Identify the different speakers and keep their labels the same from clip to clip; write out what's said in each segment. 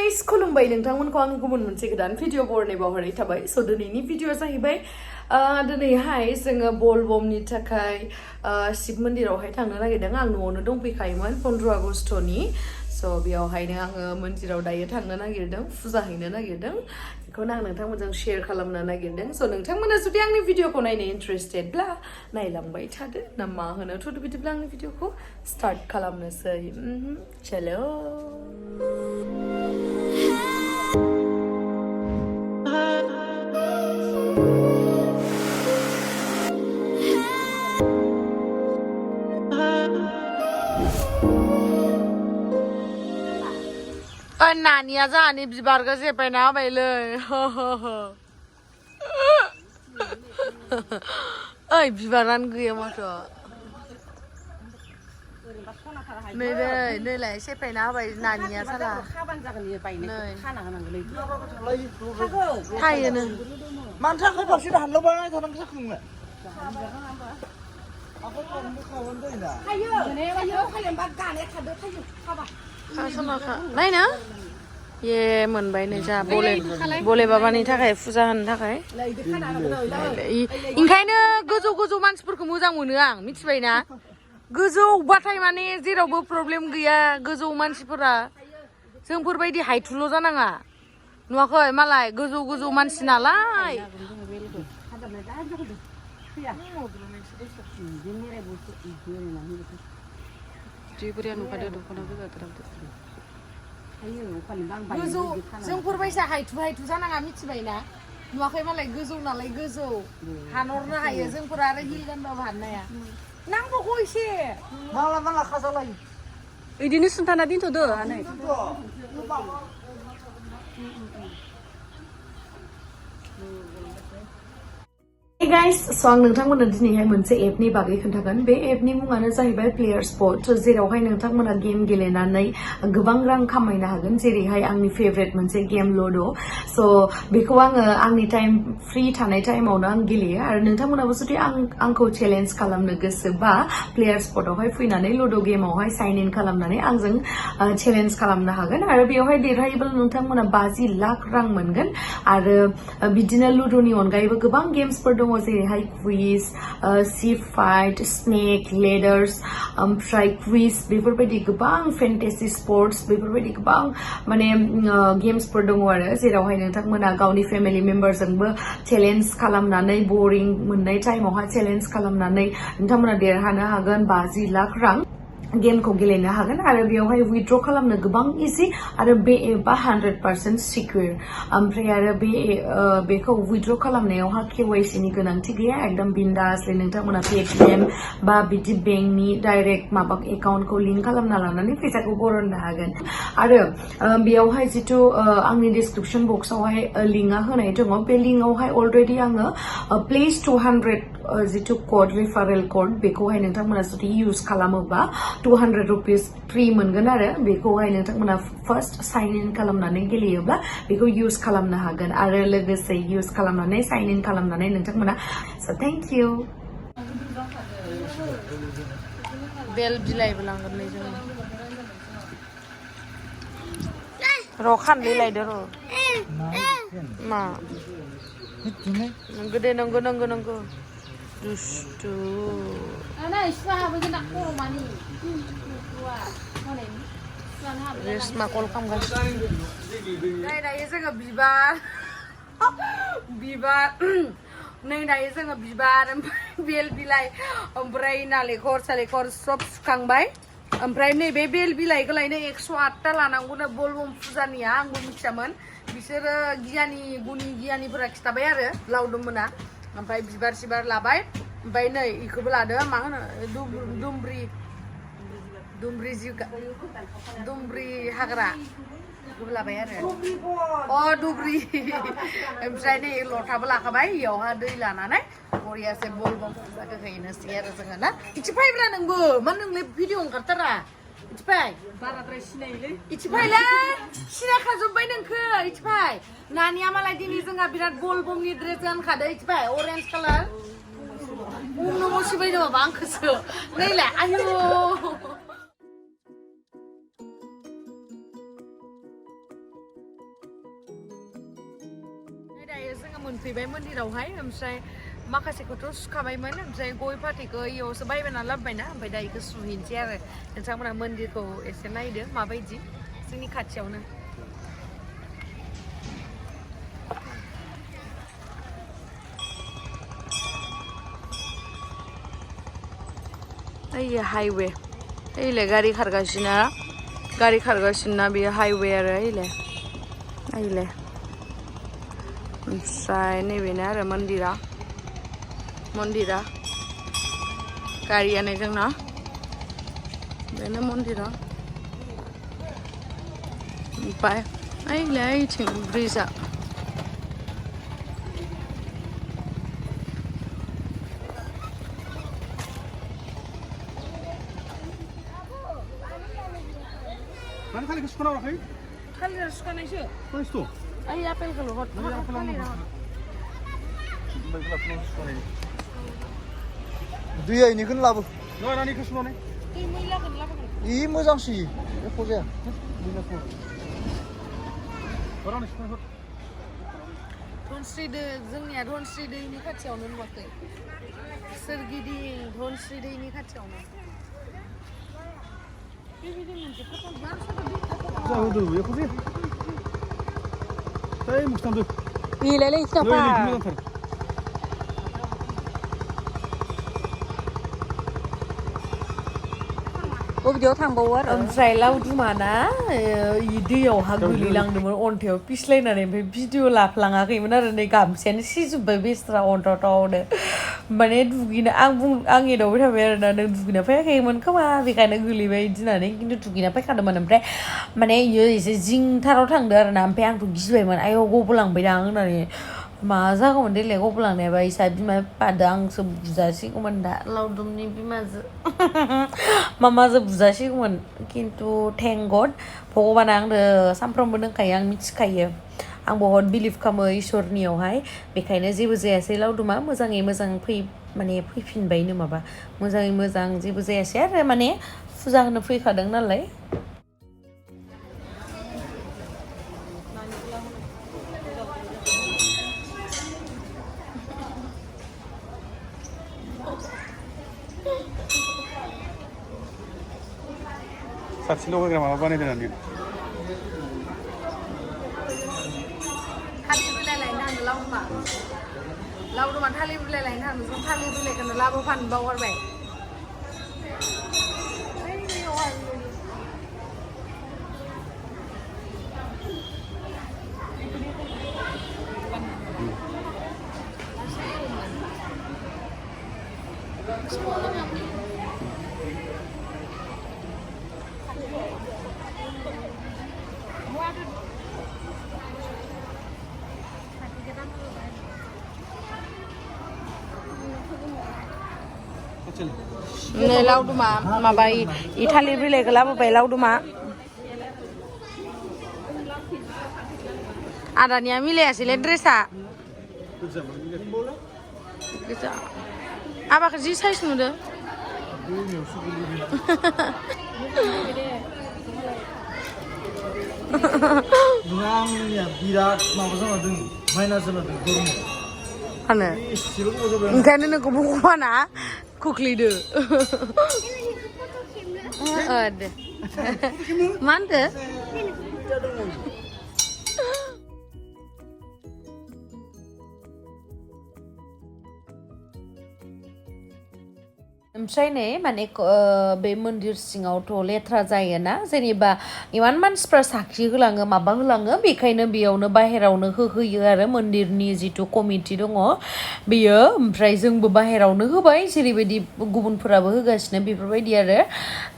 Speaker 1: guys, खुलुमबाय नोंथांमोनखौ आं गुबुन मोनसे गोदान भिडिअ बरनायबाव हरनाय थाबाय स दिनैनि भिडिअआ जाहैबाय दिनैहाय जोङो बलबमनि थाखाय शिब मन्दिरावहाय थांनो नागिरदों आं न'आवनो दंफैखायोमोन 15 आगस्टनि स बेयावहायनो आङो मन्दिराव दायो थांनो नागिरदों फुजा हैनो नागिरदों बेखौनो आं नोंथांमोनजों शेयार खालामनो नागिरदों स नोंथांमोना जुदि आंनि भिडिअखौ नायनो इन्ट्रेस्टेडब्ला नायलांबाय थादो ना मा होनो थ' बिदिब्ला आंनि भिडिअखौ स्टार्ट खालामनोसै चलो नानिया जाहानि बिबारखौ जेपायना होबायलै ओइ बिबारानो गैया माथो नैलाय सेफायना होबाय नानिया साला थायोनो
Speaker 2: मानो थाखाय फारसे दानलबाय थानांगौ जाखोमोन
Speaker 1: नायनो ये मोनबाय नै जा बले बाबानि थाखाय फुजा होनो थाखाय ओंखायनो गोजौ गोजौ मानसिफोरखौ मोजां मोनो आं मिथिबायना गोजौबाथाय माने जेरावबो प्रब्लेम गैया गोजौ मानसिफोरा जोंफोरबायदि हाइथुल' जानाङा नुवाखै मालाय गोजौ गोजौ मानसि नालाय गोजौ जोंफोरबायसा हाइथु जानाङा मिथिबायना नुवाखै मालाय गोजौ नालाय गोजौ हानहरनो हायो जोंफोर आरो हिल गानबाबो हानो हाया नांबावगौ एसे
Speaker 2: माला खाजालायो
Speaker 1: बिदिनो सुंथाना दोनथ'दो हानै Hey guys, so आं नोंथांमोननो दिनैहाय मोनसे एपनि बागै खोन्थागोन बे एपनि मुङानो जाहैबाय प्लेयारस्पट जेरावहाय नोंथांमोना गेम गेलेनानै गोबां रां खामायनो हागोन जेरैहाय आंनि फेभरेट मोनसे गेम लुड' स बेखौ आङो आंनि टाइम फ्रि थानाय टाइमावनो आं गेलेयो आरो नोंथांमोनाबो जुदि आंखौ चेलेन्ज खालामनो गोसोबा प्लेयारस्पटआवहाय फैनानै लुड' गेमावहाय साइन इन खालामनानै आंजों चेलेन्ज खालामनो हागोन आरो बेयावहाय देरहायोब्ला नोंथांमोना 50 लाख रां मोनगोन आरो बिदिनो लुड'नि अनगायैबो गोबां गेम्सफोर दङ जेरैहाय क्विज सिप फाइट स्नेक लेडार्स ओमफ्राय क्विज बेफोरबायदि गोबां फेन्टेसि स्पर्ट्स बेफोरबायदि गोबां माने गेम्सफोर दङ आरो जेरावहाय नोंथांमोना गावनि फेमिलि मेम्बारजोंबो चेलेन्ज खालामनानै बरिं मोननाय टाइमावहाय चेलेन्ज खालामनानै नोंथांमोना देरहानो हागोन 50 लाख रां गेमखौ गेलेनो हागोन आरो बेयावहाय उइथड्र खालामनो गोबां इजि आरो बे एपआ 100% सिकिउर ओमफ्राय आरो बेखौ उइथड्र खालामनायावहा KYC नि गोनांथि गैया एकदम बिन्दासलै नोंथांमोना पेटिएम बा बिदि बेंकनि डाइरेक्ट माबा एकाउन्टखौ लिंक खालामना लानानै फैसाखौ बरननो हागोन आरो बेयावहाय जिथु आंनि डिसक्रिपसन बक्सआवहाय लिंकआ होनाय दङ बे लिंकआवहाय अलरेडि आङो प्लेस 200 जिथु कड रिफारेल कड बेखौहाय नोंथांमोना जुदि इउज खालामोबा 200 रुपिस फ्रि मोनगोन आरो बेखौहाय नोंथांमोना फार्स्ट साइन इन खालामनानै गेलेयोब्ला बेखौ इउज खालामनो हागोन आरो लोगोसे इउज खालामनानै साइन इन खालामनानै नोंथांमोना स थेंक इउ बेल बिलाइबो लांगोन नै जों र' खानलै लायदो र' मा नंगौ दे नंगौ दुस्थु रेसमा कल खालामगासिनो दायो जोङो बिबार नै दायो जोङो बिबार ओमफ्राय बेल बिलाइ ओमफ्राय नालेंखर सालेंखर सब सुखांबाय ओमफ्राय नैबे बेल बिलाइखौलायनो 108टा लानांगौनो बलबम फुजानिया आंबो मिथियामोन बिसोरो गुनि गियानिफोरा खिथाबाय आरो लावदुममोना ओमफ्राय बिबार सिबार लाबाय ओमफ्राय नै इखौबो लादो मा होनो दुमब्रि हाग्रा बेखौबो लाबाय आरो दुब्रि ओमफ्राय नै लथाबो लाखाबाय इयावहा दै लानानै बरियासे बलबम फुजाखौ हैनोसै आरो जोङो ना इथि फायब्रा नोंबो मा नोंलाय भिडिअ ओंखारथारा इथि फाय बाराद्राय सिनायोलै इथि फायलै सिनायखाजोब्बाय नोंखो इथि फाय नानिया मालाय दिनै जोंहा बिराद बलबमनि ड्रेस गानखादो इथि फाय अरेन्ज कालार न'आव सिबाय दङ आंखौसो नैलाय आयु Hey जोङो मोनफैबाय मन्दिरावहाय ओमफ्राय माखासेखौथ' सुखाबायमोन ओमफ्राय गय फाथैखौ इयावसो बायबायना लाबोबायना ओमफ्राय दा इखौ सुहैनोसै आरो नोंथांमोना मन्दिरखौ एसे नायदो माबायदि जोंनि खाथियावनो ओइ हाइवे ओइलाय गारि खारगासिनो ना बेयो हाइवे आरो ओइलाय ओमफ्राय नैबेनो आरो मन्दिरा गारियानो जोंना बेनो मन्दिरा ओमफ्राय ओइलाय ओइथिं ब्रिजआ
Speaker 2: मानो थालिरखौ सुखाना हराखै?
Speaker 1: थालिरा सुखानायसो
Speaker 2: खैस'
Speaker 1: ओइ आपेलखौल' हर
Speaker 2: दैया इनिखौनो लाबो नानिखौ सुनानै इ मोजांसो एख' जाया
Speaker 1: धनस्रि जोंनिया धनस्रि दैनि खाथियावनो नुवाखै सोरगिदिं धनस्रि दैनि खाथियावनो
Speaker 2: जाहोदो एख' जाया ओइ मुस्तामदो
Speaker 1: इलाय इस्ताफा
Speaker 2: मोजांथार
Speaker 1: बबेयाव थांबावो आरो ओमफ्राय लावदुमा ना दैयावहा गोलैलांदोंमोन अन्थायाव पिस्लायनानै ओमफ्राय भिडिअ लाफ्लाङाखैमोन आरो नै गामसायानो सिजोब्बाय बेस्रा अन्थावनो माने दुगैनो आं एदावबाय थाबाय आरोना नों दुगैना फैयाखैमोन खोमा बेखायनो गोलैबाय बिदि होननानै खिन्थु दुगैना फैखादोंमोन ओमफ्राय माने इयो एसे जिंथाराव थांदों आरोना ओमफ्राय आंथ' गिबायमोन आयौ गबलांबायदां होननानै मा जागौमोन देलाय गबलांनायाबा इसा बिमा बिफादो आंसो बुजासिगौमोन दा लावदुमनि बिमाजो मामाजों बुजासिगौमोन खिन्थु थेंक गड भगबाना आंनो सानफ्रोमबो दोनखायो आं मिथिखायो आं बहुत बिलिभ खालामो इसोरनियावहाय बेखायनो जेबो जायासै लावदुमा मोजाङै मोजां फैफिनबायनो माबा मोजाङै मोजां जेबो जायासै आरो माने फुजा होनो फैखादों नालाय
Speaker 2: साथि लगायग्रा माबा बानायदों होननानै
Speaker 1: थालिर बिलाइ लायनो थांदों लावदुमा थालिर बिलाइ लायनो थांदों जों थालिर बिलाइखौनो लाबोफानो बावगारबाय नै लावदुमा माबा इ थालिर बिलाइखौ लाबोबाय लावदुमा आदानिया मिलायासैलै ड्रेसा गोजा आबाखौ जि साइज नुदो
Speaker 2: आंनिया बिराद माबा जाना दं माइनास जाना दं गरमाव
Speaker 1: ओंखायनो नोंखौ भगबाना खोख्लैदो दे मा होनदो ओमफ्राय नै माने बे मन्दिर सिङावथ' लेथ्रा जायोना जेनेबा इमान मानसिफ्रा साखि होलाङो माबा होलाङो बेखायनो बेयावनो बाहेरावनो होहोयो आरो मन्दिरनि जिथु कमिटि दङ बेयो ओमफ्राय जोंबो बाहेरावनो होबाय जेरैबायदि गुबुनफोराबो होगासिनो बेफोरबायदि आरो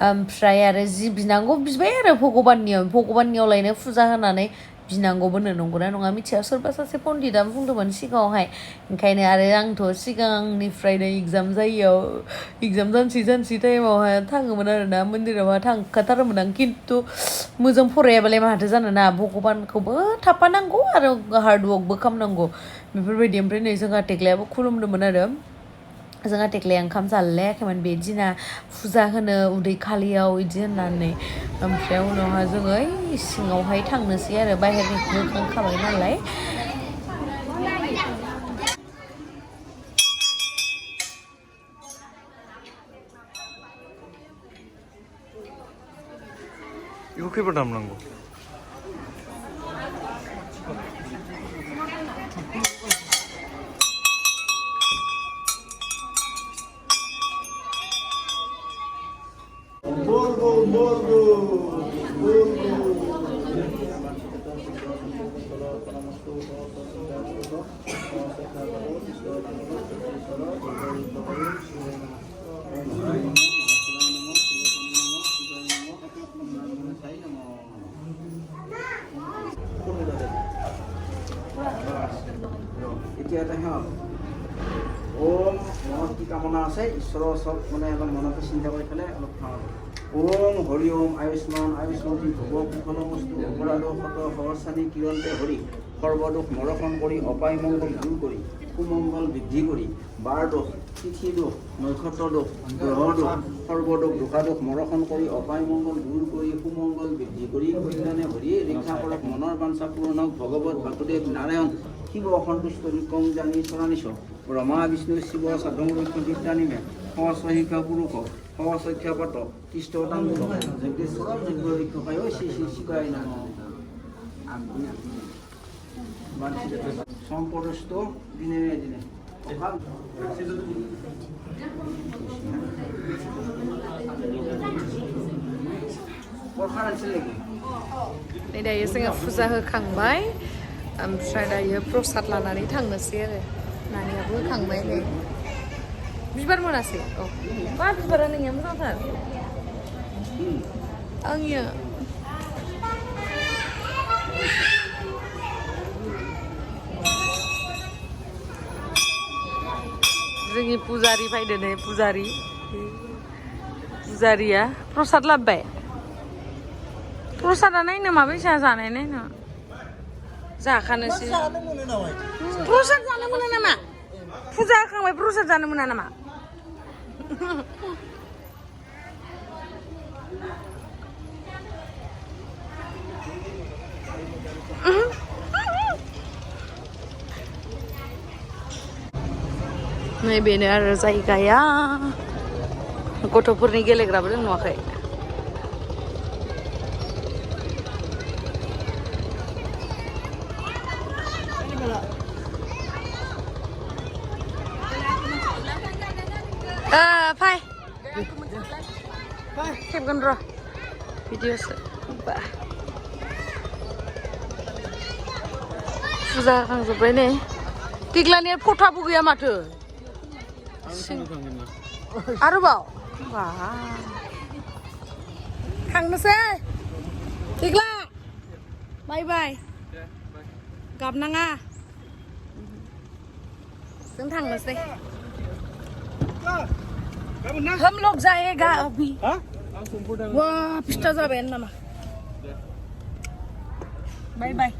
Speaker 1: ओमफ्राय आरो जि बिनांगौ बिबाय आरो भगबाननियाव लायनो फुजा होनानै बिनांगौबोनो नंगौना नङा मिथिया सोरबा सासे पण्डितआ बुंदोंमोन सिगाङावहाय ओंखायनो आरो आंथ' सिगांनिफ्रायनो एग्जाम जानोसै टाइमावहाय थाङोमोन आरोना मन्दिरावहाय थांखाथारोमोन आं खिन्थु मोजां फरायाबालाय माथो जानोना भगबानखौबो थाफानांगौ आरो हार्डवर्कबो खालामनांगौ बेफोरबायदि ओमफ्राय नै जोंहा टेक्लायाबो खुलुमदोंमोन आरो जोंहा टेक्लाया ओंखाम जालायाखैमोन बे दिना फुजा होनो उदै खालियाव बिदि होननानै ओमफ्राय उनावहाय जोङो सिङावहाय थांनोसै आरो बाहेरनिखौ होखांखाबाय नालाय
Speaker 3: खैबार दामनांगौ
Speaker 4: এতিয়া এটা হওক ওম মনত কি কামনা আছে ঈশ্বৰৰ ওচৰত মানে অলপ মনতে চিন্তা কৰি পেলাই অলপ খাওঁ ওম হৰি ওম আয়ুষ্মান আয়ুষ্মতী ভৱ কুশল বস্তু অপৰাধ শত সহস্ৰাণী কিৰণতে হৰি সৰ্বদোষ মৰখন কৰি অপায় মংগল দূৰ কৰি সুমংগল বৃদ্ধি কৰি বাৰ দোষ তিথি দোষ নক্ষত্ৰ দোষ গ্ৰহ দোষ সৰ্বদোষ দুষাদোষ মৰখন কৰি অপায় মংগল দূৰ কৰি সুমংগল বৃদ্ধি কৰি কল্যাণে হৰি ৰক্ষা কৰক মনৰ বাঞ্ছা পূৰণ হওক ভগৱত বাসুদেৱ নাৰায়ণ শিৱ সন্তুষ্ট কম জানি চৰানিছ ব্ৰহ্মা বিষ্ণু শিৱ সাধং ৰক্ষণ বিদ্যানিমে সহস্ৰশিক্ষা পুৰুষ সহস্ৰক্ষা পাত কৃষ্ণতাংগুল যজ্ঞেশ্বৰ যজ্ঞ ৰক্ষকায় শ্ৰী শ্ৰী শিৱায় নাম সম্পদস্থ দিনে দিনে बरखा रानसिन लगी
Speaker 1: नै दायो जोङो फुजा होखांबाय ओमफ्राय दायो प्रसाद लानानै थांनोसै आरो नानियाबो होखांबाय नै बिबार मोनासै औ मा बिबारा नोंनिया मोजांथार आंनिया जोंनि पुजारी फैदो नै पुजारिया प्रसाद लाबोबाय प्रसादा नायनो माबायसा जानाय नायनो जाखानोसै प्रसाद जानो मोना नामा फुजा होखांबाय प्रसाद जानो मोना नामा नै बेनो आरो जायगाया गथ'फोरनि गेलेग्राबो दं नुवाखै fai खेबगोन र' भिडिअसो फुजा होखांजोब्बाय नै तिग्लानिया खथाबो गैया माथो आरोबाव थांनोसै तिग्ला बाय बाय गाबनाङा जों थांनोसै हम लोग जाएगा अभी wah pista जाबायानो नामा बाय बाय